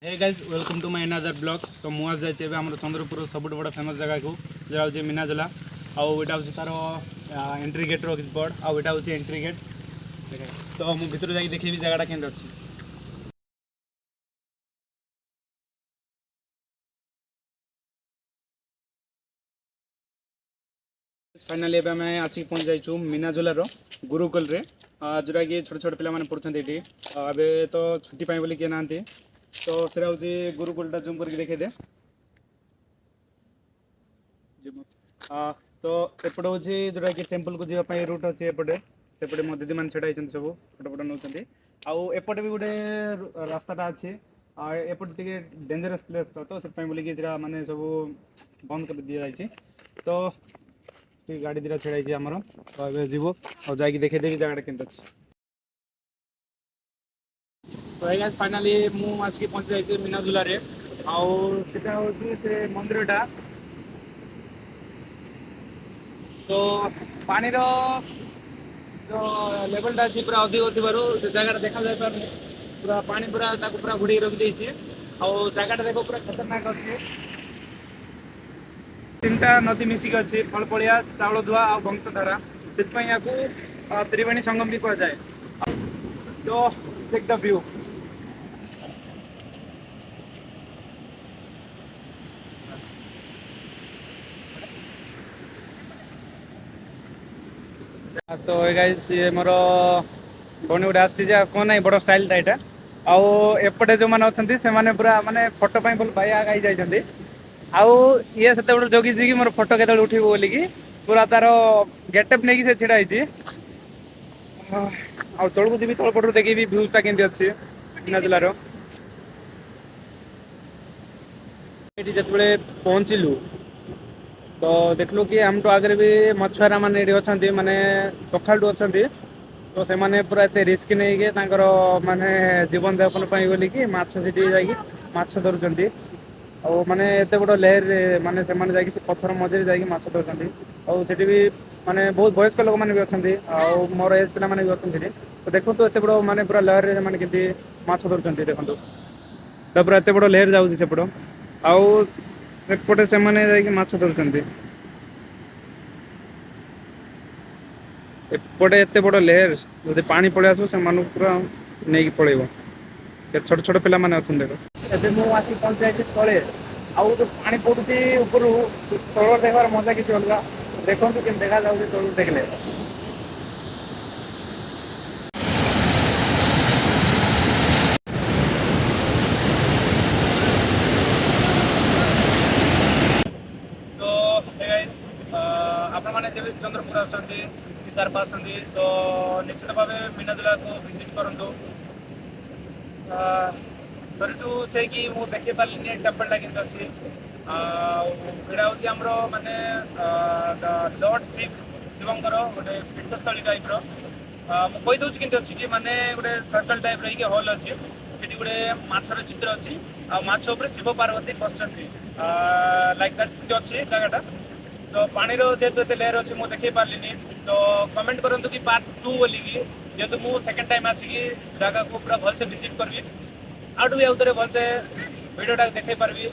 Hey guys welcome to my another blog. तो मुझे आज जाइए आम चंद्रपुर सब बड़ा फेमस जगह को जहाँ हूँ मीनाझुला आउटा हूँ तार एंट्री गेट बर्ड आउटा हूँ एंट्री गेट। तो मुझे भितर जाकि देखी जगह केमती अच्छी। फाइनाली आम आसिक पहुँच जाइए मीनाझुलार गुरुकुल रे जोटा कि छोट छोट पिला पढ़ुं ये अबे तो छुट्टी पाई बोली किए ना तो से हूँ गुरुकुलटा जूम करके देखे दे। तो एपटे हूँ जोटा कि टेम्पल को जावाई रूट अच्छे एपटे सेपटे मो दीदी मैंने छड़ा सब फोटो फोटो नौकरी आउटे भी गोटे रास्ताटा अच्छे एपटे टे डेंजरस प्लेस तो से बोलिकी माने सब बंद कर दी जाए। तो गाड़ी दुटा छड़ाई आमर तो ये जीव और जाकि देखे देवी जगह केमती अच्छे। तो ये फाइनाली मुझे आसिक पहुँची जाइए मीनाझुलार आउ सीटा हूँ से मंदिरटा। तो पानी जो लेवलटा अच्छी पूरा अधिक से जगह देखा जाए पारे पूरा पानी पूरा पूरा घोड़ी रखी जगह देखो पूरा खतरनाक अच्छे। तीन टा नदी मिसिक अच्छी फलपड़िया चाउल धुआ और बंशधारा से त्रिवेणी संगम भी कहुए। तो चेक द व्यू। तो गाइस ये मोर भौणी गोटे आसी कौन ना बड़ स्टाइलटा यहाँ आउटे जो मैंने अच्छा से मैंने पूरा माने फोटो भल भाई आई जाइए आउ ये से जगिଛି कि मोर फोटो के उठे बोलिकी पूरा तार गेटअप नहीं से छिड़ा तौक जी तलपटू देखी भ्यूजटा केमती अच्छे मीनाझुलार। जो पहुँचलु तो देखलु कि आम तो आगे भी मछुआरा मैंने ये अच्छा माने सका अच्छा तो से मैंने पूरा एत रिस्क नहीं माने जीवन यापन बोलिकी मछी जाछ धरुंच और माने एत बड़ लेयर माने से पत्थर मझे जाछ धरुंच और भी माने बहुत वयस्क लोक मैंने भी अच्छा मोर एज पिला भी अच्छा तो देखो एत बड़ माने पूरा लेयर मैंने केमती माछ धरुंच देखो पूरा एत बड़ लेयर जाऊँगी सेपट आउ सेपटे से मैंने जाकि माछ धरुंच एपटे एत बड़ लेयर जब पानी पलि आस से पूरा नहीं पलैब छोट छोट पिला मैंने अच्छा देख एवं मुझे आसिक पहुँच जाए तले आउ जो पानी पड़ुची ऊपर तल देखार मजा किसी अलग देखो कि देखा जाऊँगी तल देखले। तो आपने जब चंद्रपुर आचार पास तो निश्चित भाव मीनाझुला को विजिट करूँ सरीठू से कि मुझे देखी पारे टेम्पलटा केमती अच्छी यहाँ हूँ आमर माने लॉर्ड शिवंकर गोटे पीठस्थली टाइप मुझे कहीदे कि अच्छी कि माने गोटे सर्कल टाइप रही हल अच्छी से गोटे माछर चित्र अच्छी आछ उपर शिव पार्वती बसुँच लाइक दैट अच्छी जगहटा। तो पानी जेहतु एत लेयर अच्छी मुझे देखी पार्ली तो कमेंट करूँ कि पार्ट 2 बोलिकी जेहतु मुझे सेकेंड टाइम आसिकी जगह को पूरा भलसे विजिट करी आउट भी आउे भलसे भिडियोटा देखी पार्बी।